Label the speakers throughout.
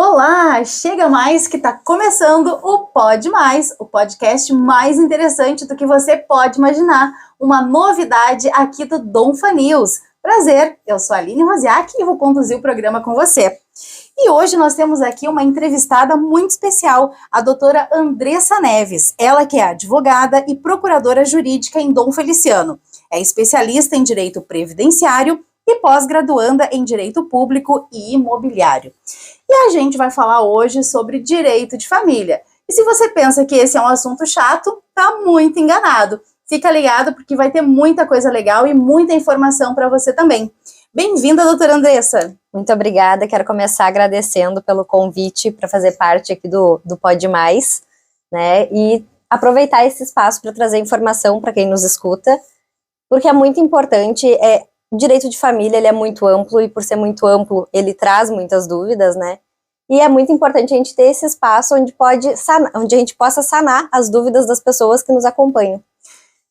Speaker 1: Olá, chega mais que tá começando o Pode Mais, o podcast mais interessante do que você pode imaginar. Uma novidade aqui do Donfa News. Prazer, eu sou a Aline Rosiak e vou conduzir o programa com você. E hoje nós temos aqui uma entrevistada muito especial, a doutora Andressa Neves. Ela que é advogada e procuradora jurídica em Dom Feliciano. É especialista em direito previdenciário e pós-graduanda em Direito Público e Imobiliário. E a gente vai falar hoje sobre direito de família. E se você pensa que esse é um assunto chato, tá muito enganado. Fica ligado porque vai ter muita coisa legal e muita informação para você também. Bem-vinda, doutora Andressa.
Speaker 2: Muito obrigada, quero começar agradecendo pelo convite para fazer parte aqui do Pode Mais, né, e aproveitar esse espaço para trazer informação para quem nos escuta, porque é muito importante. O direito de família, ele é muito amplo, e por ser muito amplo, ele traz muitas dúvidas, né? E é muito importante a gente ter esse espaço onde a gente possa sanar as dúvidas das pessoas que nos acompanham.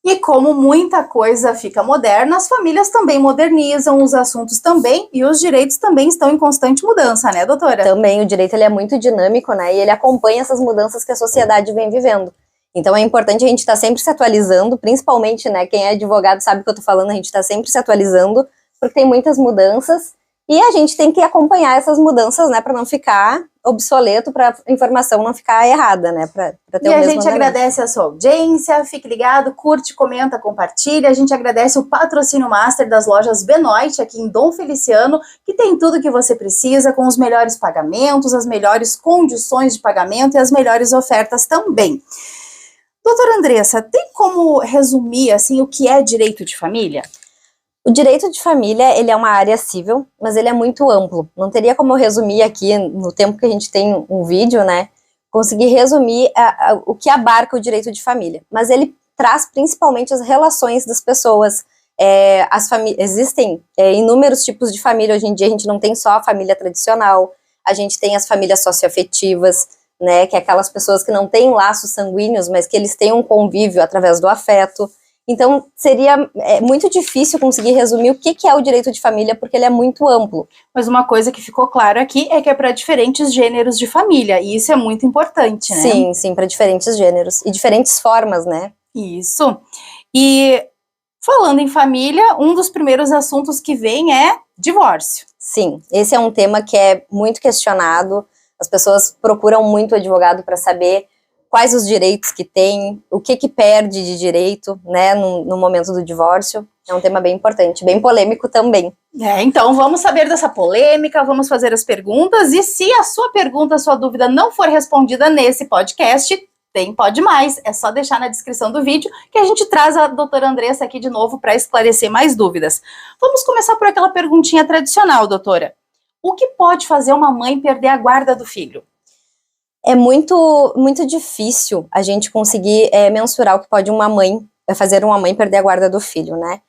Speaker 1: E como muita coisa fica moderna, as famílias também modernizam, os assuntos também, e os direitos também estão em constante mudança, né, doutora?
Speaker 2: Também, o direito ele é muito dinâmico, né? E ele acompanha essas mudanças que a sociedade vem vivendo. Então é importante a gente estar sempre se atualizando, principalmente, né, quem é advogado sabe o que eu tô falando, a gente está sempre se atualizando, porque tem muitas mudanças, e a gente tem que acompanhar essas mudanças, né, para não ficar obsoleto, para a informação não ficar errada, né, para ter o mesmo
Speaker 1: andamento. E a gente
Speaker 2: andamento.
Speaker 1: agradece a sua audiência, fique ligado, curte, comenta, compartilha, a gente agradece o patrocínio master das lojas Benoit, aqui em Dom Feliciano, que tem tudo que você precisa, com os melhores pagamentos, as melhores condições de pagamento e as melhores ofertas também. Doutora Andressa, tem como resumir, assim, o que é direito de família?
Speaker 2: O direito de família, ele é uma área civil, mas ele é muito amplo. Não teria como eu resumir aqui, no tempo que a gente tem um vídeo, né, conseguir resumir o que abarca o direito de família. Mas ele traz principalmente as relações das pessoas. Existem inúmeros tipos de família. Hoje em dia a gente não tem só a família tradicional, a gente tem as famílias socioafetivas, né, que é aquelas pessoas que não têm laços sanguíneos, mas que eles têm um convívio através do afeto. Então, seria muito difícil conseguir resumir o que é o direito de família, porque ele é muito amplo.
Speaker 1: Mas uma coisa que ficou claro aqui é que é para diferentes gêneros de família, e isso é muito importante, né?
Speaker 2: Sim, sim, para diferentes gêneros e diferentes formas, né?
Speaker 1: Isso. E falando em família, um dos primeiros assuntos que vem é divórcio.
Speaker 2: Sim, esse é um tema que é muito questionado. As pessoas procuram muito o advogado para saber quais os direitos que tem, o que perde de direito, né, no momento do divórcio. É um tema bem importante, bem polêmico também.
Speaker 1: Então vamos saber dessa polêmica, vamos fazer as perguntas, e se a sua pergunta, a sua dúvida não for respondida nesse podcast, Pode Mais, é só deixar na descrição do vídeo que a gente traz a doutora Andressa aqui de novo para esclarecer mais dúvidas. Vamos começar por aquela perguntinha tradicional, doutora. O que pode fazer uma mãe perder a guarda do filho?
Speaker 2: É muito, muito difícil a gente conseguir mensurar o que pode fazer uma mãe perder a guarda do filho, né?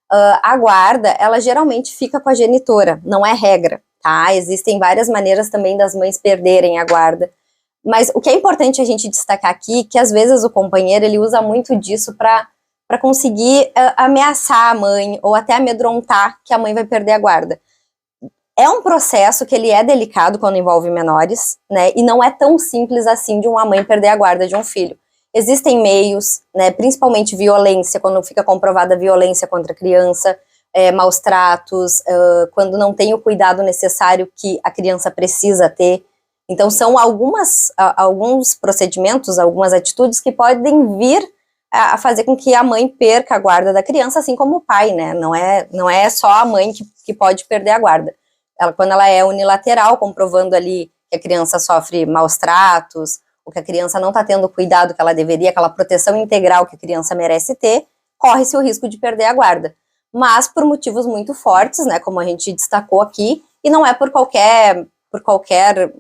Speaker 2: A guarda, ela geralmente fica com a genitora, não é regra, tá? Existem várias maneiras também das mães perderem a guarda. Mas o que é importante a gente destacar aqui, que às vezes o companheiro, ele usa muito disso para conseguir ameaçar a mãe, ou até amedrontar que a mãe vai perder a guarda. É um processo que ele é delicado quando envolve menores, né, e não é tão simples assim de uma mãe perder a guarda de um filho. Existem meios, né, principalmente violência, quando fica comprovada violência contra a criança, maus tratos, quando não tem o cuidado necessário que a criança precisa ter. Então são alguns procedimentos, algumas atitudes que podem vir a fazer com que a mãe perca a guarda da criança, assim como o pai, né, não é só a mãe que pode perder a guarda. Quando ela é unilateral, comprovando ali que a criança sofre maus tratos, ou que a criança não está tendo o cuidado que ela deveria, aquela proteção integral que a criança merece ter, corre-se o risco de perder a guarda. Mas por motivos muito fortes, né, como a gente destacou aqui, e não é por qualquer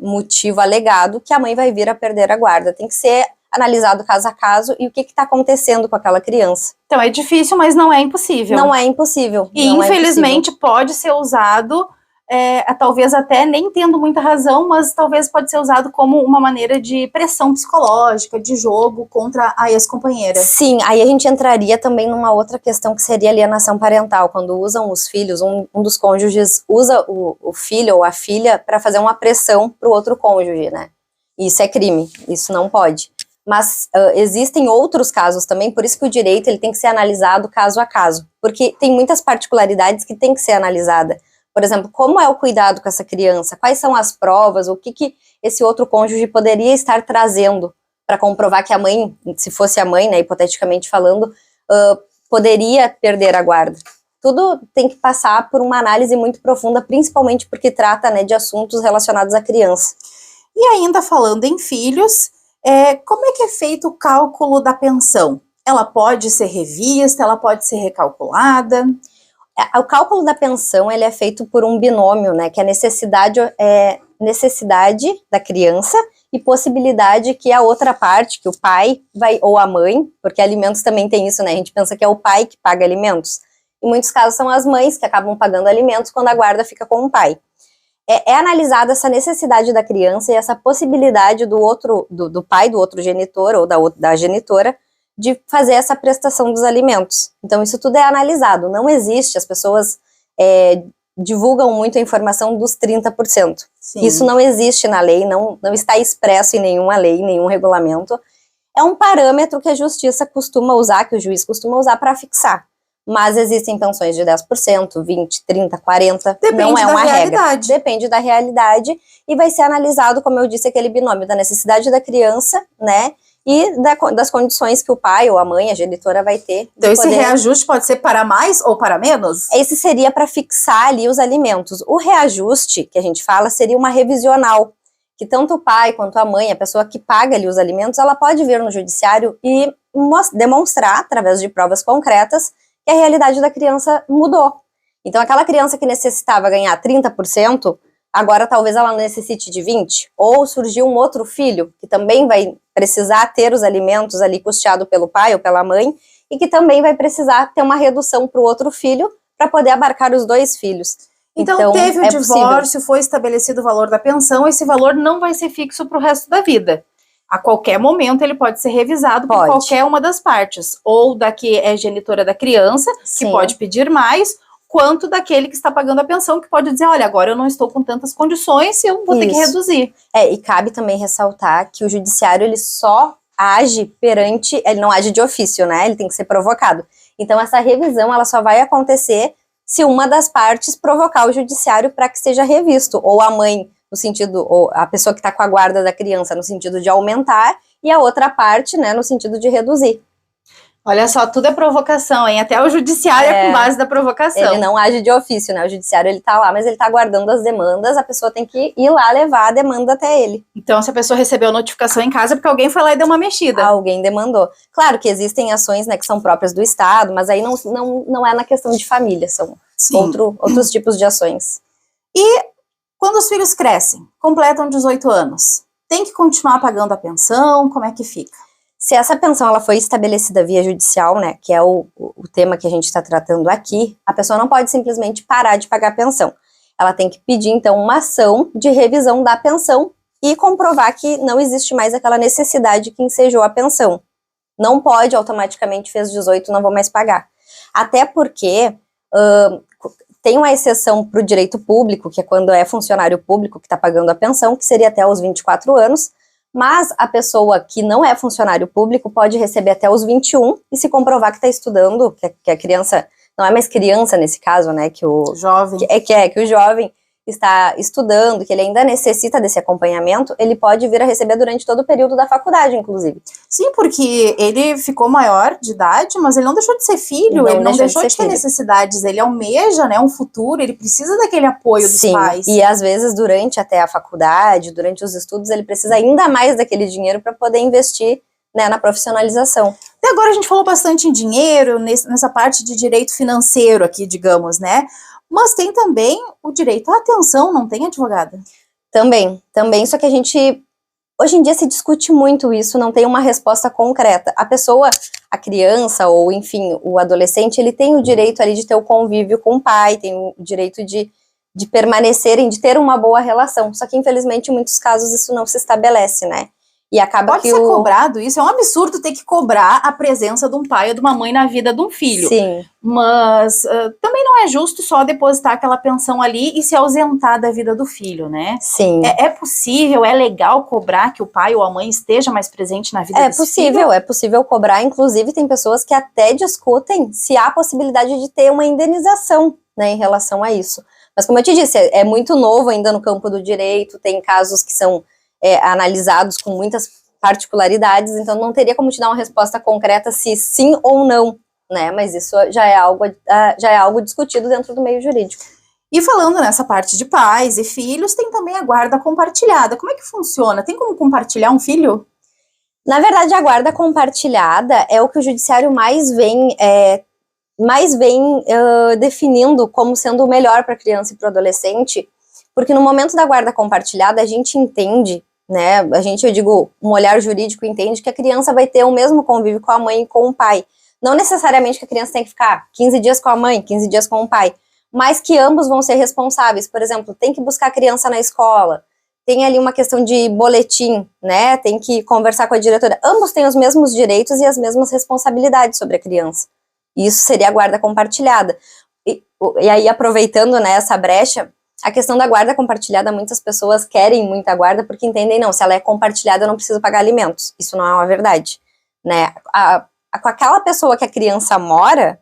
Speaker 2: motivo alegado que a mãe vai vir a perder a guarda. Tem que ser analisado caso a caso e o que está acontecendo com aquela criança.
Speaker 1: Então é difícil, mas não é impossível.
Speaker 2: Não é impossível.
Speaker 1: E infelizmente pode ser usado talvez até nem tendo muita razão, mas talvez pode ser usado como uma maneira de pressão psicológica, de jogo contra a ex-companheira.
Speaker 2: Sim, aí a gente entraria também numa outra questão que seria alienação parental, quando usam os filhos, um dos cônjuges usa o filho ou a filha para fazer uma pressão para o outro cônjuge, né? Isso é crime, isso não pode. Mas existem outros casos também, por isso que o direito ele tem que ser analisado caso a caso, porque tem muitas particularidades que tem que ser analisada. Por exemplo, como é o cuidado com essa criança? Quais são as provas? O que esse outro cônjuge poderia estar trazendo para comprovar que a mãe, se fosse a mãe, né, hipoteticamente falando, poderia perder a guarda? Tudo tem que passar por uma análise muito profunda, principalmente porque trata, né, de assuntos relacionados à criança.
Speaker 1: E ainda falando em filhos, como é que é feito o cálculo da pensão? Ela pode ser revista, ela pode ser recalculada?
Speaker 2: O cálculo da pensão ele é feito por um binômio, né, que é necessidade da criança e possibilidade que a outra parte, que o pai ou a mãe, porque alimentos também tem isso, né, a gente pensa que é o pai que paga alimentos. Em muitos casos são as mães que acabam pagando alimentos quando a guarda fica com o pai. É analisada essa necessidade da criança e essa possibilidade do pai, do outro genitor ou da genitora, de fazer essa prestação dos alimentos. Então, isso tudo é analisado. Não existe, as pessoas divulgam muito a informação dos 30%. Sim. Isso não existe na lei, não está expresso em nenhuma lei, nenhum regulamento. É um parâmetro que a justiça costuma usar, que o juiz costuma usar para fixar. Mas existem pensões de 10%, 20%, 30%, 40%.
Speaker 1: Depende
Speaker 2: não é uma
Speaker 1: regra.
Speaker 2: Depende da realidade e vai ser analisado, como eu disse, aquele binômio da necessidade da criança, né? E das condições que o pai ou a mãe, a genitora, vai ter.
Speaker 1: Então esse reajuste pode ser para mais ou para menos?
Speaker 2: Esse seria para fixar ali os alimentos. O reajuste, que a gente fala, seria uma revisional, que tanto o pai quanto a mãe, a pessoa que paga ali os alimentos, ela pode vir no judiciário e demonstrar, através de provas concretas, que a realidade da criança mudou. Então aquela criança que necessitava ganhar 30%, agora talvez ela necessite de 20%, ou surgiu um outro filho que também vai precisar ter os alimentos ali custeado pelo pai ou pela mãe, e que também vai precisar ter uma redução para o outro filho para poder abarcar os dois filhos.
Speaker 1: Então teve o divórcio, foi estabelecido o valor da pensão, esse valor não vai ser fixo para o resto da vida. A qualquer momento ele pode ser revisado por qualquer uma das partes, ou da que é genitora da criança,
Speaker 2: Sim.
Speaker 1: que pode pedir mais, quanto daquele que está pagando a pensão, que pode dizer, olha, agora eu não estou com tantas condições, eu vou ter que reduzir.
Speaker 2: E cabe também ressaltar que o judiciário, ele só age perante, ele não age de ofício, né, ele tem que ser provocado. Então essa revisão, ela só vai acontecer se uma das partes provocar o judiciário para que seja revisto, ou a mãe, no sentido, ou a pessoa que está com a guarda da criança, no sentido de aumentar, e a outra parte, né, no sentido de reduzir.
Speaker 1: Olha só, tudo é provocação, hein? Até o judiciário é com base da provocação.
Speaker 2: Ele não age de ofício, né? O judiciário, ele tá lá, mas ele tá aguardando as demandas, a pessoa tem que ir lá levar a demanda até ele.
Speaker 1: Então, se a pessoa recebeu notificação em casa, é porque alguém foi lá e deu uma mexida.
Speaker 2: Alguém demandou. Claro que existem ações, né, que são próprias do Estado, mas aí não é na questão de família, são outros tipos de ações.
Speaker 1: E quando os filhos crescem, completam 18 anos, tem que continuar pagando a pensão? Como é que fica?
Speaker 2: Se essa pensão ela foi estabelecida via judicial, né, que é o tema que a gente está tratando aqui, a pessoa não pode simplesmente parar de pagar a pensão. Ela tem que pedir, então, uma ação de revisão da pensão e comprovar que não existe mais aquela necessidade que ensejou a pensão. Não pode, automaticamente, fez 18, não vou mais pagar. Até porque tem uma exceção para o direito público, que é quando é funcionário público que está pagando a pensão, que seria até os 24 anos, mas a pessoa que não é funcionário público pode receber até os 21 e se comprovar que está estudando, que a criança, não é mais criança nesse caso, né, que o
Speaker 1: jovem,
Speaker 2: que o jovem está estudando, que ele ainda necessita desse acompanhamento, ele pode vir a receber durante todo o período da faculdade, inclusive.
Speaker 1: Sim, porque ele ficou maior de idade, mas ele não deixou de ser filho, ele não deixou de ter necessidades, ele almeja, né, um futuro, ele precisa daquele apoio dos pais.
Speaker 2: E às vezes durante até a faculdade, durante os estudos, ele precisa ainda mais daquele dinheiro para poder investir, né, na profissionalização.
Speaker 1: Até agora a gente falou bastante em dinheiro, nessa parte de direito financeiro aqui, digamos, né? Mas tem também o direito à atenção, não tem, advogada?
Speaker 2: Também, só que hoje em dia se discute muito isso, não tem uma resposta concreta. A criança, ou enfim, o adolescente, ele tem o direito ali de ter o convívio com o pai, tem o direito de de permanecerem, de ter uma boa relação. Só que, infelizmente, em muitos casos isso não se estabelece, né? E acaba
Speaker 1: Pode
Speaker 2: que
Speaker 1: ser cobrado isso? É um absurdo ter que cobrar a presença de um pai ou de uma mãe na vida de um filho.
Speaker 2: Sim.
Speaker 1: Mas também não é justo só depositar aquela pensão ali e se ausentar da vida do filho, né?
Speaker 2: Sim.
Speaker 1: É possível, é legal cobrar que o pai ou a mãe esteja mais presente na vida desse filho?
Speaker 2: É possível cobrar. Inclusive, tem pessoas que até discutem se há possibilidade de ter uma indenização, né, em relação a isso. Mas, como eu te disse, é muito novo ainda no campo do direito, tem casos que são analisados com muitas particularidades, então não teria como te dar uma resposta concreta se sim ou não, né? Mas isso já é algo discutido dentro do meio jurídico.
Speaker 1: E falando nessa parte de pais e filhos, tem também a guarda compartilhada. Como é que funciona? Tem como compartilhar um filho?
Speaker 2: Na verdade, a guarda compartilhada é o que o judiciário mais vem definindo como sendo o melhor para a criança e para o adolescente, porque no momento da guarda compartilhada a gente entende, né, eu digo, um olhar jurídico entende que a criança vai ter o mesmo convívio com a mãe e com o pai. Não necessariamente que a criança tem que ficar 15 dias com a mãe, 15 dias com o pai, mas que ambos vão ser responsáveis. Por exemplo, tem que buscar a criança na escola, tem ali uma questão de boletim, né, tem que conversar com a diretora. Ambos têm os mesmos direitos e as mesmas responsabilidades sobre a criança. Isso seria a guarda compartilhada. E aí, aproveitando, né, essa brecha, a questão da guarda compartilhada, muitas pessoas querem muita guarda porque entendem, não, se ela é compartilhada eu não preciso pagar alimentos. Isso não é uma verdade, né? Com aquela pessoa que a criança mora,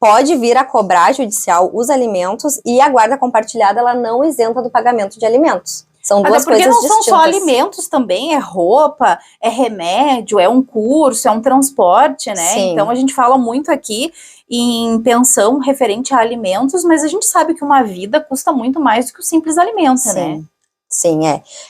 Speaker 2: pode vir a cobrar judicial os alimentos, e a guarda compartilhada ela não isenta do pagamento de alimentos. São duas coisas distintas.
Speaker 1: Porque não são só alimentos também, é roupa, é remédio, é um curso, é um transporte, né?
Speaker 2: Sim.
Speaker 1: Então a gente fala muito aqui em pensão referente a alimentos, mas a gente sabe que uma vida custa muito mais do que o simples alimento, né?
Speaker 2: Sim,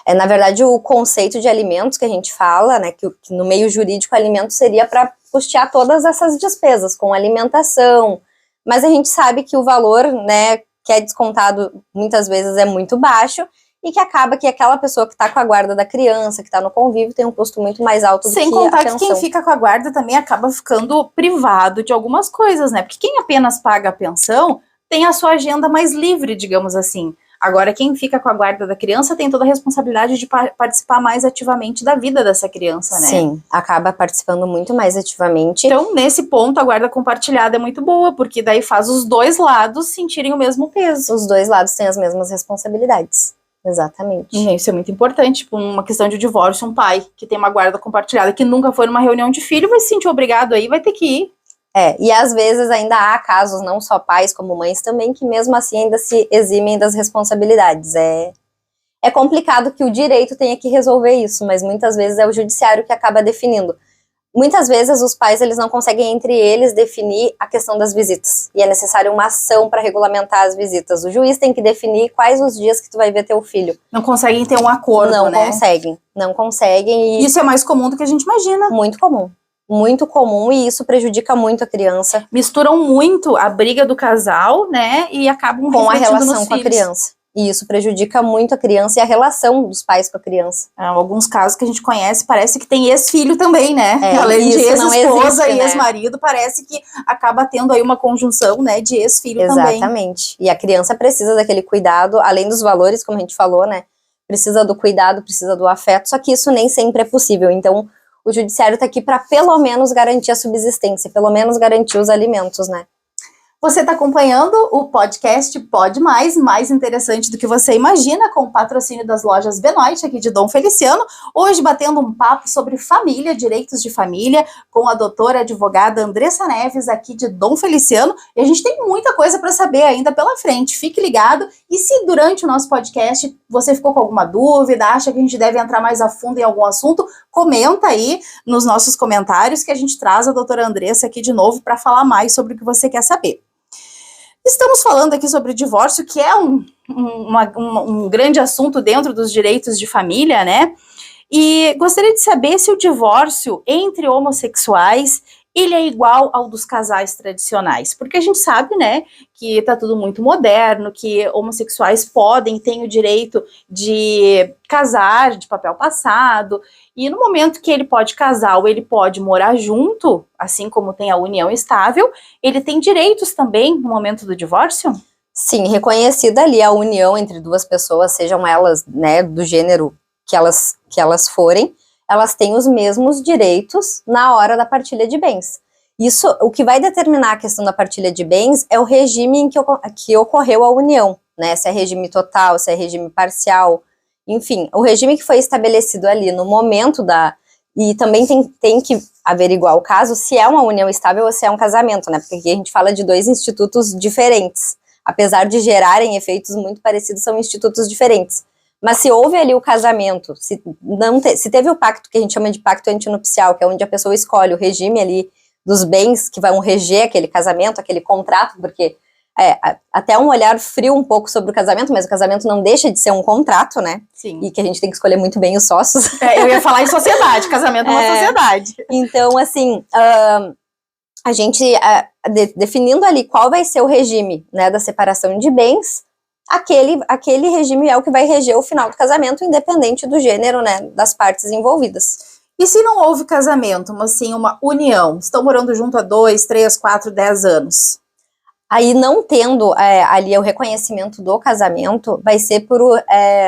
Speaker 2: na verdade, o conceito de alimentos que a gente fala, né, que no meio jurídico, alimento seria para custear todas essas despesas, com alimentação, mas a gente sabe que o valor, né, que é descontado muitas vezes é muito baixo, e que acaba que aquela pessoa que está com a guarda da criança, que está no convívio, tem um custo muito mais alto do que a pensão.
Speaker 1: Sem contar que quem fica com a guarda também acaba ficando privado de algumas coisas, né? Porque quem apenas paga a pensão tem a sua agenda mais livre, digamos assim. Agora, quem fica com a guarda da criança tem toda a responsabilidade de participar mais ativamente da vida dessa criança, né?
Speaker 2: Sim, acaba participando muito mais ativamente.
Speaker 1: Então, nesse ponto, a guarda compartilhada é muito boa, porque daí faz os dois lados sentirem o mesmo peso.
Speaker 2: Os dois lados têm as mesmas responsabilidades. Exatamente.
Speaker 1: Isso é muito importante. Tipo, uma questão de divórcio, um pai que tem uma guarda compartilhada que nunca foi numa reunião de filho vai se sentir obrigado aí, vai ter que ir.
Speaker 2: E às vezes ainda há casos, não só pais como mães também, que mesmo assim ainda se eximem das responsabilidades. É complicado que o direito tenha que resolver isso, mas muitas vezes é o judiciário que acaba definindo. Muitas vezes os pais eles não conseguem entre eles definir a questão das visitas, e é necessário uma ação para regulamentar as visitas. O juiz tem que definir quais os dias que tu vai ver teu filho.
Speaker 1: Não conseguem ter um acordo, né?
Speaker 2: Não conseguem.
Speaker 1: Isso é mais comum do que a gente imagina.
Speaker 2: Muito comum, e isso prejudica muito a criança.
Speaker 1: Misturam muito a briga do casal, né, e acabam
Speaker 2: com a relação
Speaker 1: nos
Speaker 2: com
Speaker 1: filhos.
Speaker 2: A criança. E isso prejudica muito a criança e a relação dos pais com a criança.
Speaker 1: Alguns casos que a gente conhece, parece que tem ex-filho também, né? Além de ex-esposa e ex-marido, parece que acaba tendo aí uma conjunção, né, de ex-filho também.
Speaker 2: Exatamente. E a criança precisa daquele cuidado, além dos valores, como a gente falou, né? Precisa do cuidado, precisa do afeto, só que isso nem sempre é possível. Então, o judiciário está aqui para pelo menos garantir a subsistência, pelo menos garantir os alimentos, né?
Speaker 1: Você está acompanhando o podcast Pode mais interessante do que você imagina, com o patrocínio das lojas Benoit, aqui de Dom Feliciano. Hoje batendo um papo sobre família, direitos de família, com a doutora advogada Andressa Neves, aqui de Dom Feliciano. E a gente tem muita coisa para saber ainda pela frente. Fique ligado. E se durante o nosso podcast você ficou com alguma dúvida, acha que a gente deve entrar mais a fundo em algum assunto, comenta aí nos nossos comentários que a gente traz a doutora Andressa aqui de novo para falar mais sobre o que você quer saber. Estamos falando aqui sobre divórcio, que é um grande assunto dentro dos direitos de família, né? E gostaria de saber se o divórcio entre homossexuais, ele é igual ao dos casais tradicionais. Porque a gente sabe, né, que tá tudo muito moderno, que homossexuais podem, têm o direito de casar de papel passado, e no momento que ele pode casar ou ele pode morar junto, assim como tem a união estável, ele tem direitos também no momento do divórcio?
Speaker 2: Sim, reconhecida ali a união entre duas pessoas, sejam elas, né, do gênero que elas forem, elas têm os mesmos direitos na hora da partilha de bens. Isso, o que vai determinar a questão da partilha de bens é o regime em que ocorreu a união, né, se é regime total, se é regime parcial, enfim, o regime que foi estabelecido ali no momento e também tem que averiguar o caso se é uma união estável ou se é um casamento, né, porque aqui a gente fala de dois institutos diferentes. Apesar de gerarem efeitos muito parecidos, são institutos diferentes. Mas se houve ali o casamento, se teve o pacto que a gente chama de pacto antinupcial, que é onde a pessoa escolhe o regime ali dos bens que vão reger aquele casamento, aquele contrato, porque até um olhar frio um pouco sobre o casamento, mas o casamento não deixa de ser um contrato, né?
Speaker 1: Sim.
Speaker 2: E que a gente tem que escolher muito bem os sócios.
Speaker 1: Eu ia falar em sociedade, casamento é uma sociedade.
Speaker 2: Então, assim, a gente, definindo ali qual vai ser o regime, né, da separação de bens, aquele regime é o que vai reger o final do casamento, independente do gênero, né, das partes envolvidas.
Speaker 1: E se não houve casamento, mas sim uma união, estão morando junto há 2, 3, 4, 10 anos?
Speaker 2: Aí, não tendo ali o reconhecimento do casamento, vai ser por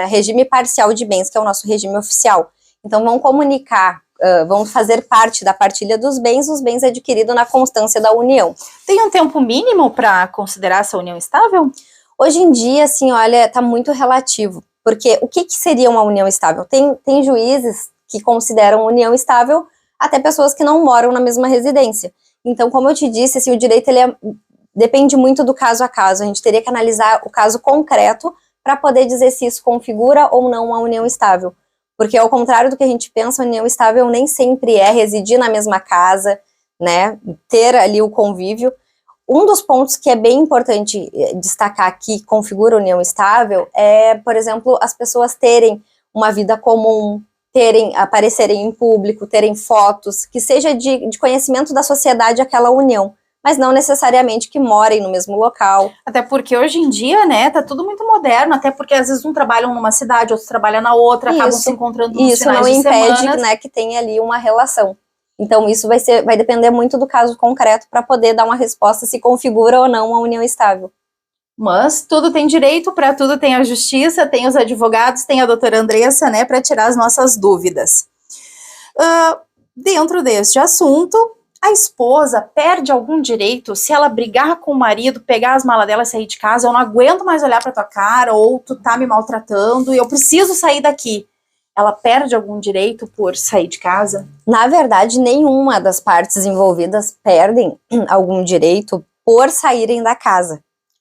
Speaker 2: regime parcial de bens, que é o nosso regime oficial. Então, vão comunicar, vão fazer parte da partilha dos bens, os bens adquiridos na constância da união.
Speaker 1: Tem um tempo mínimo para considerar essa união estável?
Speaker 2: Hoje em dia, assim, olha, tá muito relativo, porque o que seria uma união estável? Tem juízes que consideram união estável até pessoas que não moram na mesma residência. Então, como eu te disse, assim, o direito ele depende muito do caso a caso, a gente teria que analisar o caso concreto para poder dizer se isso configura ou não uma união estável. Porque, ao contrário do que a gente pensa, a união estável nem sempre é residir na mesma casa, né, ter ali o convívio. Um dos pontos que é bem importante destacar que configura a união estável é, por exemplo, as pessoas terem uma vida comum, aparecerem em público, terem fotos, que seja de conhecimento da sociedade aquela união, mas não necessariamente que morem no mesmo local.
Speaker 1: Até porque hoje em dia, né, tá tudo muito moderno, até porque às vezes um trabalham numa cidade, outros trabalham na outra, acabam se encontrando nos finais de semana. Isso não impede,
Speaker 2: né, que tenha ali uma relação. Então isso vai depender muito do caso concreto para poder dar uma resposta se configura ou não uma união estável.
Speaker 1: Mas tudo tem direito, para tudo tem a justiça, tem os advogados, tem a doutora Andressa, né, para tirar as nossas dúvidas. Dentro deste assunto, a esposa perde algum direito se ela brigar com o marido, pegar as malas dela e sair de casa? Eu não aguento mais olhar pra tua cara, ou tu tá me maltratando e eu preciso sair daqui. Ela perde algum direito por sair de casa?
Speaker 2: Na verdade, nenhuma das partes envolvidas perdem algum direito por saírem da casa,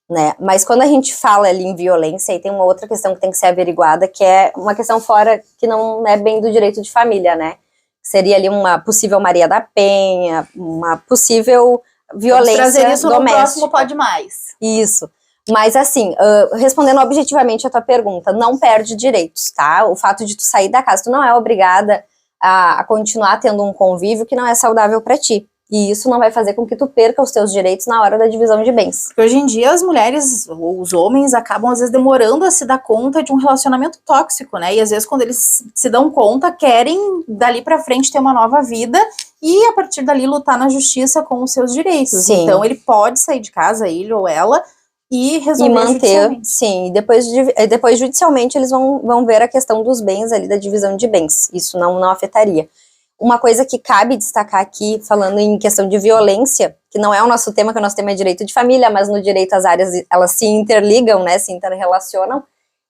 Speaker 2: né? Mas quando a gente fala ali em violência, aí tem uma outra questão que tem que ser averiguada, que é uma questão fora, que não é bem do direito de família, né? Seria ali uma possível Maria da Penha, uma possível violência doméstica. Vamos trazer isso
Speaker 1: no próximo Pode Mais.
Speaker 2: Isso. Mas assim, respondendo objetivamente a tua pergunta, não perde direitos, tá? O fato de tu sair da casa, tu não é obrigada a continuar tendo um convívio que não é saudável para ti. E isso não vai fazer com que tu perca os teus direitos na hora da divisão de bens.
Speaker 1: Porque hoje em dia as mulheres, ou os homens, acabam às vezes demorando a se dar conta de um relacionamento tóxico, né? E às vezes quando eles se dão conta, querem dali pra frente ter uma nova vida e a partir dali lutar na justiça com os seus direitos.
Speaker 2: Sim.
Speaker 1: Então ele pode sair de casa, ele ou ela, e resolver
Speaker 2: manter, sim, e depois judicialmente eles vão ver a questão dos bens ali, da divisão de bens. Isso não afetaria. Uma coisa que cabe destacar aqui, falando em questão de violência, que não é o nosso tema, que o nosso tema é direito de família, mas no direito as áreas, elas se interligam, né, se interrelacionam,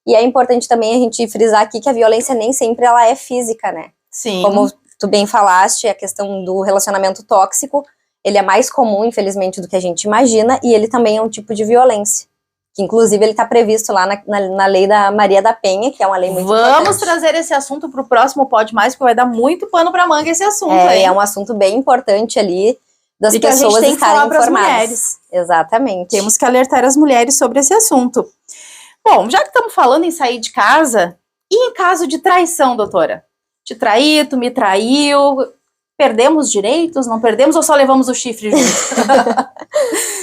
Speaker 2: e é importante também a gente frisar aqui que a violência nem sempre ela é física, né?
Speaker 1: Sim.
Speaker 2: Como tu bem falaste, a questão do relacionamento tóxico, ele é mais comum, infelizmente, do que a gente imagina, e ele também é um tipo de violência. Que inclusive ele está previsto lá na lei da Maria da Penha, que é uma lei muito importante.
Speaker 1: Vamos trazer esse assunto para o próximo Pode Mais, porque vai dar muito pano para manga esse assunto.
Speaker 2: É um assunto bem importante ali, das
Speaker 1: e
Speaker 2: pessoas
Speaker 1: que a gente tem que falar
Speaker 2: estarem informadas.
Speaker 1: Mulheres.
Speaker 2: Exatamente.
Speaker 1: Temos que alertar as mulheres sobre esse assunto. Bom, já que estamos falando em sair de casa, e em caso de traição, doutora? Te traí, tu me traiu, perdemos direitos, não perdemos ou só levamos o chifre junto?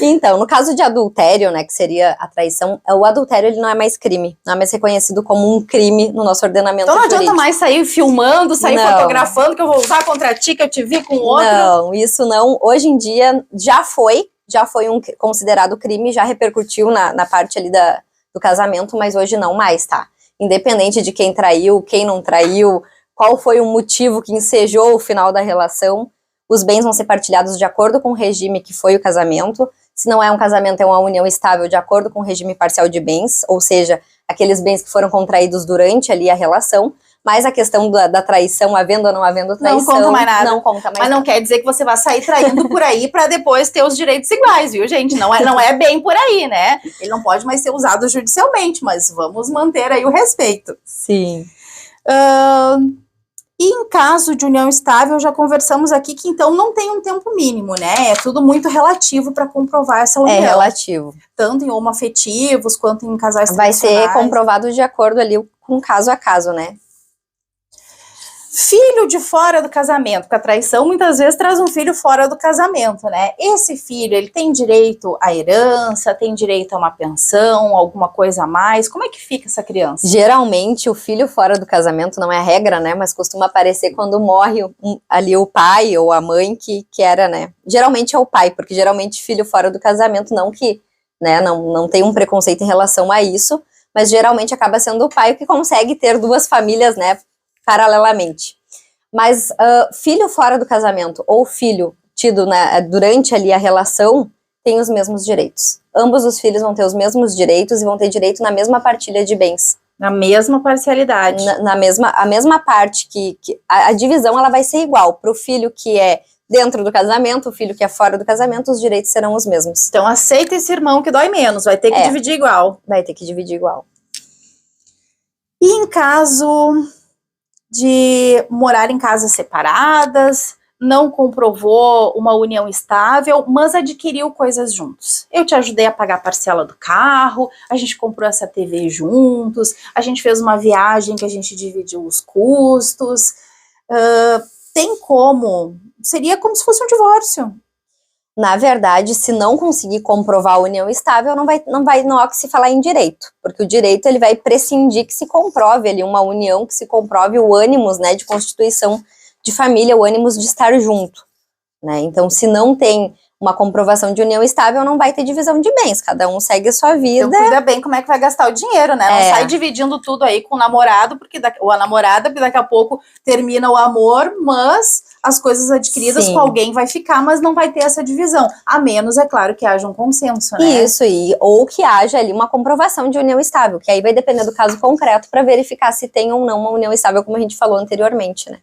Speaker 2: Então, no caso de adultério, né, que seria a traição, o adultério ele não é mais crime, não é mais reconhecido como um crime no nosso ordenamento
Speaker 1: jurídico.
Speaker 2: Então
Speaker 1: não adianta mais sair filmando, sair fotografando, que eu vou usar contra ti, que eu te vi com outro.
Speaker 2: Não, isso não. Hoje em dia já foi, já foi considerado crime, já repercutiu na parte ali do casamento, mas hoje não mais, tá? Independente de quem traiu, quem não traiu, qual foi o motivo que ensejou o final da relação, os bens vão ser partilhados de acordo com o regime que foi o casamento. Se não é um casamento, é uma união estável de acordo com o regime parcial de bens, ou seja, aqueles bens que foram contraídos durante ali a relação, mas a questão da traição, havendo ou não havendo traição,
Speaker 1: não conta mais nada.
Speaker 2: Não conta mais
Speaker 1: mas não quer dizer que você vai sair traindo por aí para depois ter os direitos iguais, viu, gente? Não é bem por aí, né? Ele não pode mais ser usado judicialmente, mas vamos manter aí o respeito.
Speaker 2: Sim.
Speaker 1: E em caso de união estável, já conversamos aqui que então não tem um tempo mínimo, né? É tudo muito relativo para comprovar essa união.
Speaker 2: É relativo.
Speaker 1: Tanto em homoafetivos quanto em casais
Speaker 2: vai
Speaker 1: tradicionais.
Speaker 2: ser comprovado de acordo ali com caso a caso, né?
Speaker 1: Filho de fora do casamento, porque a traição muitas vezes traz um filho fora do casamento, né? Esse filho, ele tem direito à herança, tem direito a uma pensão, alguma coisa a mais? Como é que fica essa criança?
Speaker 2: Geralmente, o filho fora do casamento não é a regra, né? Mas costuma aparecer quando morre ali o pai ou a mãe que era, né? Geralmente é o pai, porque geralmente filho fora do casamento, não que, né? Não tem um preconceito em relação a isso, mas geralmente acaba sendo o pai que consegue ter duas famílias, né? Paralelamente. Mas filho fora do casamento ou filho tido durante ali a relação tem os mesmos direitos. Ambos os filhos vão ter os mesmos direitos e vão ter direito na mesma partilha de bens.
Speaker 1: Na mesma parcialidade.
Speaker 2: A mesma parte que a divisão ela vai ser igual para o filho que é dentro do casamento, o filho que é fora do casamento, os direitos serão os mesmos.
Speaker 1: Então aceita esse irmão que dói menos, vai ter que dividir igual.
Speaker 2: Vai ter que dividir igual.
Speaker 1: E em caso de morar em casas separadas, não comprovou uma união estável, mas adquiriu coisas juntos. Eu te ajudei a pagar a parcela do carro, a gente comprou essa TV juntos, a gente fez uma viagem que a gente dividiu os custos. Tem como? Seria como se fosse um divórcio.
Speaker 2: Na verdade, se não conseguir comprovar a união estável, não há que se falar em direito, porque o direito ele vai prescindir que se comprove ali uma união, que se comprove o ânimos, né, de constituição de família, o ânimos de estar junto, né? Então, se não tem uma comprovação de união estável, não vai ter divisão de bens, cada um segue a sua vida.
Speaker 1: Então, cuida bem como é que vai gastar o dinheiro, né? Não sai dividindo tudo aí com o namorado, ou a namorada, porque daqui a pouco termina o amor, mas as coisas adquiridas com alguém vai ficar, mas não vai ter essa divisão. A menos, é claro, que haja um consenso, né?
Speaker 2: Isso, ou que haja ali uma comprovação de união estável, que aí vai depender do caso concreto para verificar se tem ou não uma união estável, como a gente falou anteriormente, né?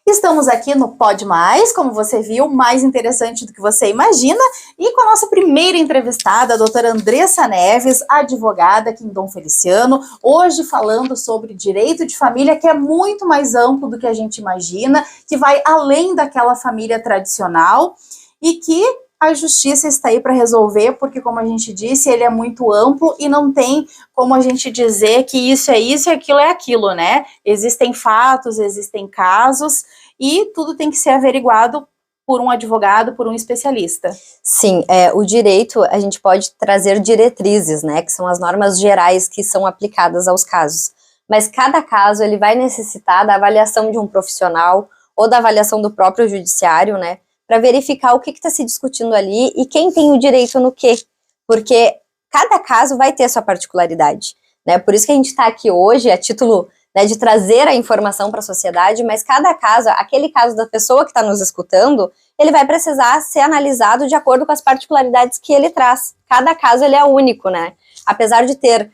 Speaker 1: Estamos aqui no Pode Mais, como você viu, mais interessante do que você imagina, e com a nossa primeira entrevistada, a doutora Andressa Neves, advogada aqui em Dom Feliciano, hoje falando sobre direito de família, que é muito mais amplo do que a gente imagina, que vai além daquela família tradicional e que a justiça está aí para resolver, porque, como a gente disse, ele é muito amplo e não tem como a gente dizer que isso é isso e aquilo é aquilo, né? Existem fatos, existem casos e tudo tem que ser averiguado por um advogado, por um especialista.
Speaker 2: Sim, o direito, a gente pode trazer diretrizes, né? Que são as normas gerais que são aplicadas aos casos. Mas cada caso, ele vai necessitar da avaliação de um profissional ou da avaliação do próprio judiciário, né? Para verificar o que está se discutindo ali e quem tem o direito no quê, porque cada caso vai ter a sua particularidade, né? Por isso que a gente está aqui hoje a título, né, de trazer a informação para a sociedade, mas cada caso, aquele caso da pessoa que está nos escutando, ele vai precisar ser analisado de acordo com as particularidades que ele traz. Cada caso ele é único, né? Apesar de ter,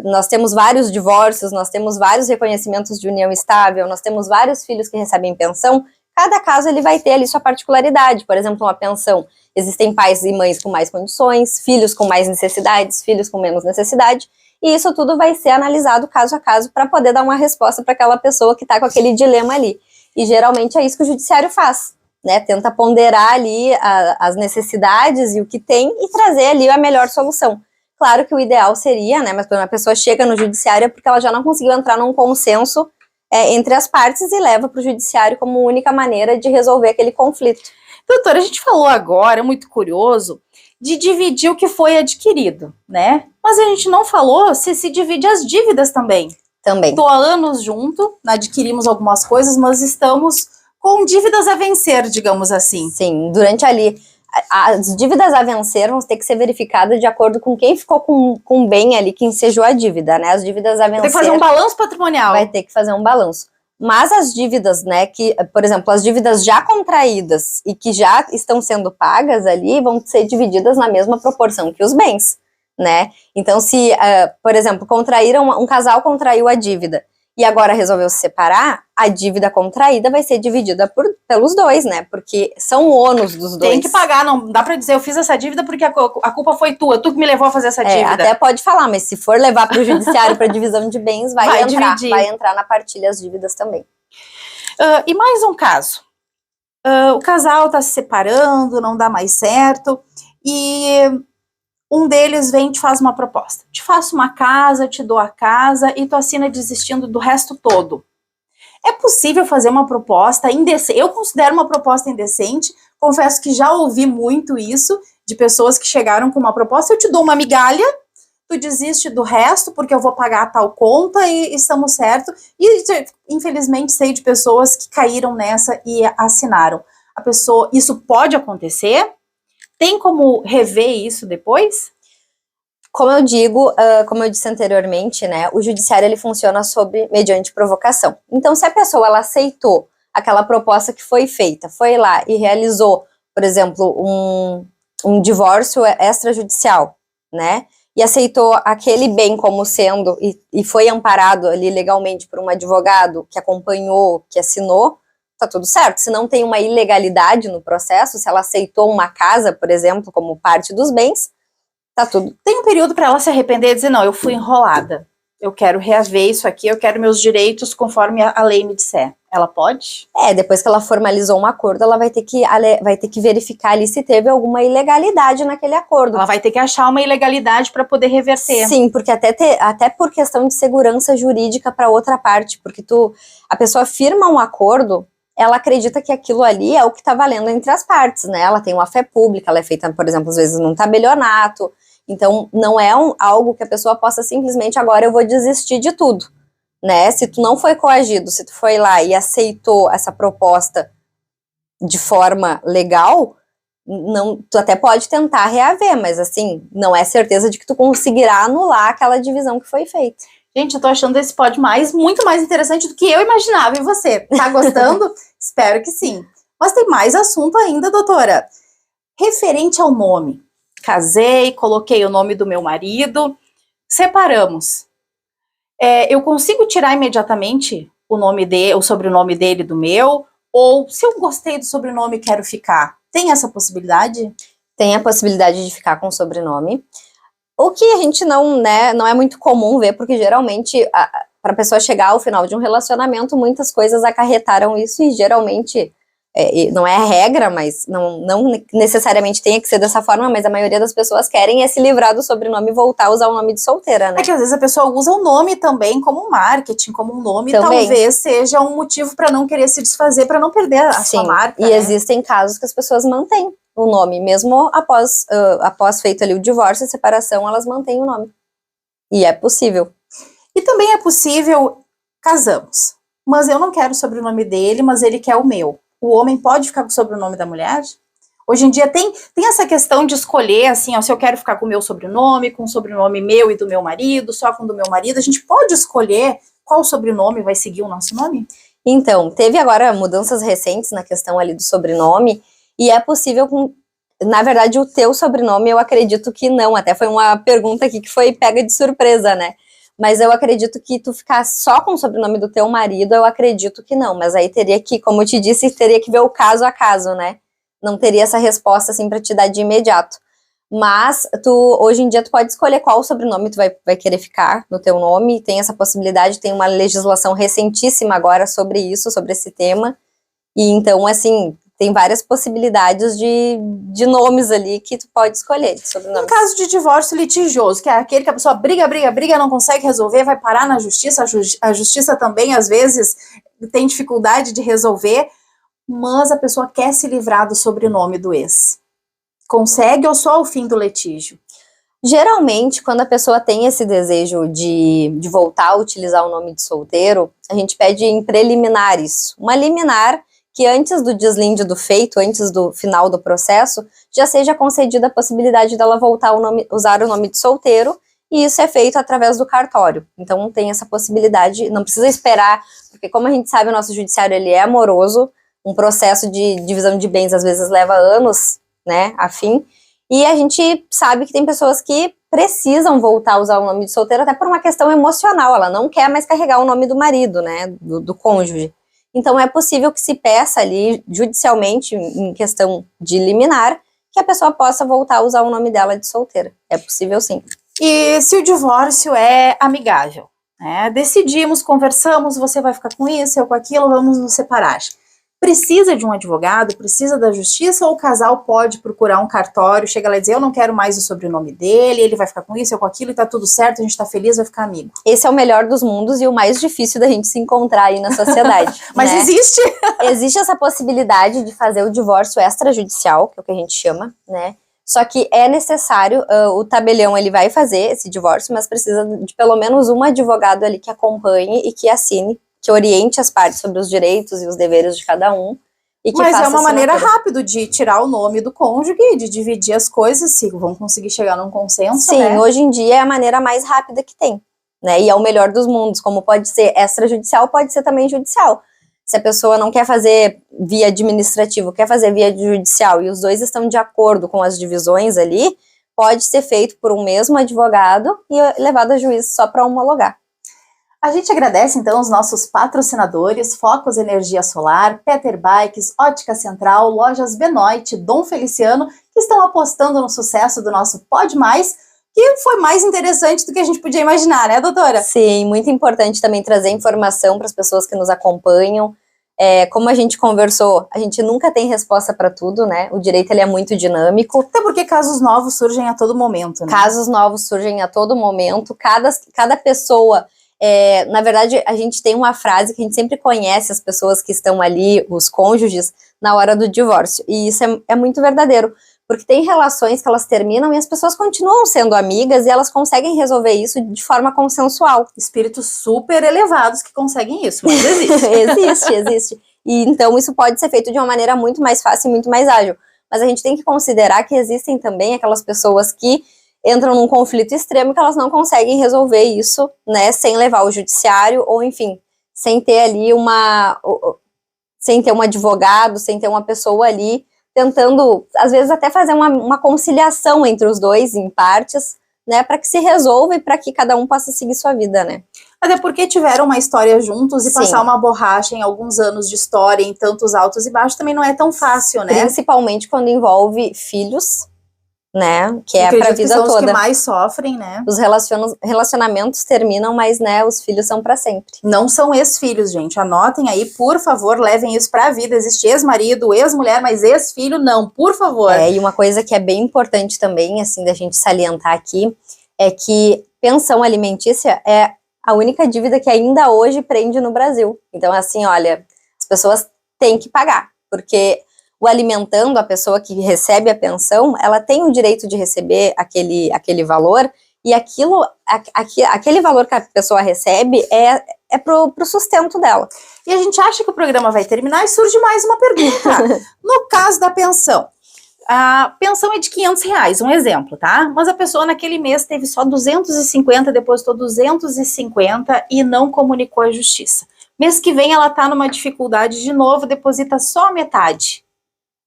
Speaker 2: nós temos vários divórcios, nós temos vários reconhecimentos de união estável, nós temos vários filhos que recebem pensão. Cada caso ele vai ter ali sua particularidade, por exemplo, uma pensão. Existem pais e mães com mais condições, filhos com mais necessidades, filhos com menos necessidade, e isso tudo vai ser analisado caso a caso para poder dar uma resposta para aquela pessoa que está com aquele dilema ali. E geralmente é isso que o judiciário faz, né? Tenta ponderar ali as necessidades e o que tem e trazer ali a melhor solução. Claro que o ideal seria, né? Mas quando a pessoa chega no judiciário é porque ela já não conseguiu entrar num consenso entre as partes e leva para o judiciário como única maneira de resolver aquele conflito.
Speaker 1: Doutora, a gente falou agora, é muito curioso, de dividir o que foi adquirido, né? Mas a gente não falou se divide as dívidas também.
Speaker 2: Também.
Speaker 1: Estou há anos junto, adquirimos algumas coisas, mas estamos com dívidas a vencer, digamos assim.
Speaker 2: Sim, durante ali as dívidas a vencer vão ter que ser verificadas de acordo com quem ficou com o bem ali, que ensejou a dívida, né? As dívidas a vencer...
Speaker 1: Tem que fazer um balanço patrimonial.
Speaker 2: Vai ter que fazer um balanço. Mas as dívidas, né, que, por exemplo, as dívidas já contraídas e que já estão sendo pagas ali, vão ser divididas na mesma proporção que os bens, né? Então, se, por exemplo, um casal contraiu a dívida e agora resolveu se separar, a dívida contraída vai ser dividida pelos dois, né? Porque são ônus dos dois.
Speaker 1: Tem que pagar, não dá pra dizer, eu fiz essa dívida porque a culpa foi tua, tu que me levou a fazer essa dívida.
Speaker 2: Até pode falar, mas se for levar para o judiciário para divisão de bens, vai entrar na partilha as dívidas também.
Speaker 1: E mais um caso. O casal tá se separando, não dá mais certo, e um deles vem e te faz uma proposta. Te faço uma casa, te dou a casa e tu assina desistindo do resto todo. É possível fazer uma proposta indecente? Eu considero uma proposta indecente. Confesso que já ouvi muito isso de pessoas que chegaram com uma proposta. Eu te dou uma migalha, tu desiste do resto porque eu vou pagar tal conta e estamos certo. E infelizmente sei de pessoas que caíram nessa e assinaram. Isso pode acontecer? Tem como rever isso depois?
Speaker 2: Como eu digo, como eu disse anteriormente, né, o judiciário ele funciona mediante provocação. Então, se a pessoa ela aceitou aquela proposta que foi feita, foi lá e realizou, por exemplo, um divórcio extrajudicial, né, e aceitou aquele bem como sendo, e foi amparado ali legalmente por um advogado que acompanhou, que assinou, tá tudo certo. Se não tem uma ilegalidade no processo, se ela aceitou uma casa, por exemplo, como parte dos bens, tá tudo.
Speaker 1: Tem um período para ela se arrepender e dizer, não, eu fui enrolada, eu quero reaver isso aqui, eu quero meus direitos conforme a lei me disser. Ela pode?
Speaker 2: Depois que ela formalizou um acordo, ela vai ter que verificar ali se teve alguma ilegalidade naquele acordo.
Speaker 1: Ela vai ter que achar uma ilegalidade para poder reverter.
Speaker 2: Sim, porque até por questão de segurança jurídica para outra parte, porque a pessoa firma um acordo, ela acredita que aquilo ali é o que está valendo entre as partes, né? Ela tem uma fé pública, ela é feita, por exemplo, às vezes num tabelionato, então não é algo que a pessoa possa simplesmente agora eu vou desistir de tudo, né? Se tu não foi coagido, se tu foi lá e aceitou essa proposta de forma legal, tu até pode tentar reaver, mas assim, não é certeza de que tu conseguirá anular aquela divisão que foi feita.
Speaker 1: Gente, eu tô achando esse Pode Mais muito mais interessante do que eu imaginava. E você, tá gostando? Espero que sim. Mas tem mais assunto ainda, doutora. Referente ao nome. Casei, coloquei o nome do meu marido, separamos. Eu consigo tirar imediatamente o sobrenome dele do meu? Ou se eu gostei do sobrenome e quero ficar? Tem essa possibilidade?
Speaker 2: Tem a possibilidade de ficar com o sobrenome. O que a gente não é muito comum ver, porque geralmente, para a pessoa chegar ao final de um relacionamento, muitas coisas acarretaram isso e geralmente, não é a regra, mas não necessariamente tenha que ser dessa forma, mas a maioria das pessoas querem se livrar do sobrenome e voltar a usar o nome de solteira, né?
Speaker 1: É que às vezes a pessoa usa o nome também como marketing, como um nome,
Speaker 2: também.
Speaker 1: Talvez seja um motivo para não querer se desfazer, para não perder a sua marca.
Speaker 2: E existem casos que as pessoas mantêm o nome, mesmo após feito ali o divórcio, a separação, elas mantêm o nome. E é possível.
Speaker 1: E também é possível, casamos, mas eu não quero o sobrenome dele, mas ele quer o meu. O homem pode ficar com o sobrenome da mulher? Hoje em dia tem essa questão de escolher, assim, se eu quero ficar com o meu sobrenome, com o sobrenome meu e do meu marido, só com o do meu marido, a gente pode escolher qual sobrenome vai seguir o nosso nome?
Speaker 2: Então, teve agora mudanças recentes na questão ali do sobrenome, e é possível, na verdade, o teu sobrenome, eu acredito que não, até foi uma pergunta aqui que foi pega de surpresa, né? Mas eu acredito que tu ficar só com o sobrenome do teu marido, eu acredito que não, mas aí teria que, como eu te disse, teria que ver o caso a caso, né? Não teria essa resposta, assim, pra te dar de imediato. Mas, hoje em dia, tu pode escolher qual sobrenome tu vai querer ficar no teu nome, tem essa possibilidade, tem uma legislação recentíssima agora sobre isso, sobre esse tema, e então, assim, tem várias possibilidades de nomes ali que tu pode escolher, de sobrenomes.
Speaker 1: Em caso de divórcio litigioso, que é aquele que a pessoa briga, não consegue resolver, vai parar na justiça, a justiça também, às vezes, tem dificuldade de resolver, mas a pessoa quer se livrar do sobrenome do ex. Consegue ou só ao fim do litígio?
Speaker 2: Geralmente, quando a pessoa tem esse desejo de voltar a utilizar o nome de solteiro, a gente pede em preliminar isso. Uma liminar que antes do deslinde do feito, antes do final do processo, já seja concedida a possibilidade dela voltar usar o nome de solteiro, e isso é feito através do cartório. Então tem essa possibilidade, não precisa esperar, porque como a gente sabe, o nosso judiciário ele é amoroso, um processo de divisão de bens às vezes leva anos, né, a fim, e a gente sabe que tem pessoas que precisam voltar a usar o nome de solteiro até por uma questão emocional, ela não quer mais carregar o nome do marido, né, do cônjuge. Então é possível que se peça ali judicialmente, em questão de liminar, que a pessoa possa voltar a usar o nome dela de solteira. É possível sim.
Speaker 1: E se o divórcio é amigável, né? Decidimos, conversamos, você vai ficar com isso, eu com aquilo, vamos nos separar. Precisa de um advogado, precisa da justiça, ou o casal pode procurar um cartório, chega lá e dizer, eu não quero mais o sobrenome dele, ele vai ficar com isso, eu com aquilo, e tá tudo certo, a gente tá feliz, vai ficar amigo.
Speaker 2: Esse é o melhor dos mundos e o mais difícil da gente se encontrar aí na sociedade.
Speaker 1: Mas
Speaker 2: né?
Speaker 1: existe!
Speaker 2: Existe essa possibilidade de fazer o divórcio extrajudicial, que é o que a gente chama, né? Só que é necessário, o tabelião ele vai fazer esse divórcio, mas precisa de pelo menos um advogado ali que acompanhe e que assine, que oriente as partes sobre os direitos e os deveres de cada um. E que
Speaker 1: Mas
Speaker 2: faça
Speaker 1: é uma maneira
Speaker 2: assinatura.
Speaker 1: rápida de tirar o nome do cônjuge, de dividir as coisas, se vão conseguir chegar num consenso,
Speaker 2: Sim,
Speaker 1: né?
Speaker 2: hoje em dia é a maneira mais rápida que tem, né? E é o melhor dos mundos, como pode ser extrajudicial, pode ser também judicial. Se a pessoa não quer fazer via administrativo, quer fazer via judicial, e os dois estão de acordo com as divisões ali, pode ser feito por um mesmo advogado e levado a juízo só para homologar.
Speaker 1: A gente agradece, então, os nossos patrocinadores, Focus Energia Solar, Peter Bikes, Ótica Central, Lojas Benoit, Dom Feliciano, que estão apostando no sucesso do nosso Pode Mais, que foi mais interessante do que a gente podia imaginar, né, doutora?
Speaker 2: Sim, muito importante também trazer informação para as pessoas que nos acompanham. Como a gente conversou, a gente nunca tem resposta para tudo, né? O direito ele é muito dinâmico.
Speaker 1: Até porque casos novos surgem a todo momento, né?
Speaker 2: Casos novos surgem a todo momento, cada pessoa... na verdade, a gente tem uma frase que a gente sempre conhece as pessoas que estão ali, os cônjuges, na hora do divórcio. E isso é muito verdadeiro, porque tem relações que elas terminam e as pessoas continuam sendo amigas e elas conseguem resolver isso de forma consensual.
Speaker 1: Espíritos super elevados que conseguem isso, mas existe.
Speaker 2: Existe. E então isso pode ser feito de uma maneira muito mais fácil e muito mais ágil. Mas a gente tem que considerar que existem também aquelas pessoas que entram num conflito extremo que elas não conseguem resolver isso, né, sem levar ao judiciário, ou enfim, sem ter ali sem ter um advogado, sem ter uma pessoa ali tentando, às vezes até fazer uma conciliação entre os dois em partes, né, para que se resolva e para que cada um possa seguir sua vida, né.
Speaker 1: Até porque tiveram uma história juntos e
Speaker 2: Sim.
Speaker 1: passar uma borracha em alguns anos de história, em tantos altos e baixos, também não é tão fácil, né?
Speaker 2: Principalmente quando envolve filhos, né, que é
Speaker 1: Acredito
Speaker 2: pra vida
Speaker 1: que são
Speaker 2: toda.
Speaker 1: os que mais sofrem, né?
Speaker 2: Os relacionamentos terminam, mas, né, os filhos são pra sempre.
Speaker 1: Não são ex-filhos, gente. Anotem aí, por favor, levem isso pra vida. Existe ex-marido, ex-mulher, mas ex-filho não, por favor.
Speaker 2: E uma coisa que é bem importante também, assim, da gente salientar aqui, é que pensão alimentícia é a única dívida que ainda hoje prende no Brasil. Então, assim, olha, as pessoas têm que pagar, porque o alimentando, a pessoa que recebe a pensão, ela tem o direito de receber aquele valor, e aquele valor que a pessoa recebe é pro sustento dela.
Speaker 1: E a gente acha que o programa vai terminar e surge mais uma pergunta. No caso da pensão, a pensão é de R$500, um exemplo, tá? Mas a pessoa naquele mês teve só 250, depositou 250 e não comunicou à justiça. Mês que vem ela tá numa dificuldade de novo, deposita só a metade.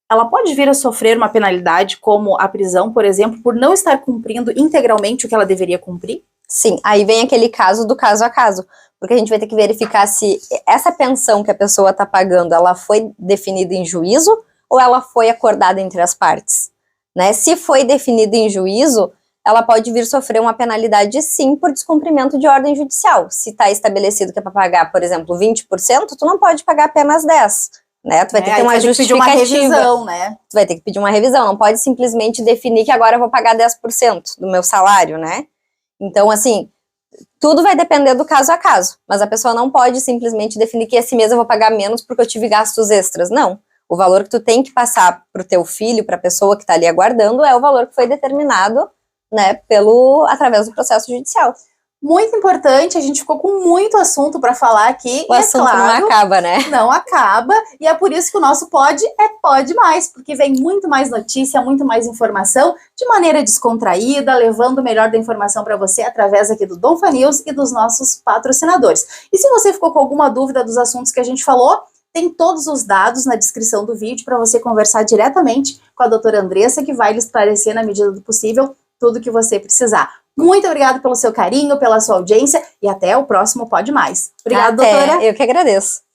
Speaker 1: Ela pode vir a sofrer uma penalidade como a prisão, por exemplo, por não estar cumprindo integralmente o que ela deveria cumprir?
Speaker 2: Sim, aí vem aquele caso do caso a caso, porque a gente vai ter que verificar se essa pensão que a pessoa está pagando, ela foi definida em juízo ou ela foi acordada entre as partes, né? Se foi definida em juízo, ela pode vir sofrer uma penalidade sim por descumprimento de ordem judicial. Se está estabelecido que é para pagar, por exemplo, 20%, tu não pode pagar apenas 10%. Né? Tu vai ter que ter uma justificativa.
Speaker 1: Pedir uma revisão, né?
Speaker 2: Tu vai ter que pedir uma revisão, não pode simplesmente definir que agora eu vou pagar 10% do meu salário, né? Então, assim, tudo vai depender do caso a caso, mas a pessoa não pode simplesmente definir que esse mês eu vou pagar menos porque eu tive gastos extras, não. O valor que tu tem que passar pro teu filho, pra pessoa que tá ali aguardando, é o valor que foi determinado, né, através do processo judicial.
Speaker 1: Muito importante, a gente ficou com muito assunto para falar aqui.
Speaker 2: O assunto não acaba, né?
Speaker 1: Não acaba, e é por isso que o nosso Pod é Pod Mais, porque vem muito mais notícia, muito mais informação, de maneira descontraída, levando o melhor da informação para você através aqui do Donfa News e dos nossos patrocinadores. E se você ficou com alguma dúvida dos assuntos que a gente falou, tem todos os dados na descrição do vídeo para você conversar diretamente com a doutora Andressa, que vai lhe esclarecer na medida do possível tudo que você precisar. Muito obrigada pelo seu carinho, pela sua audiência e até o próximo Pode Mais. Obrigada, doutora.
Speaker 2: Eu que agradeço.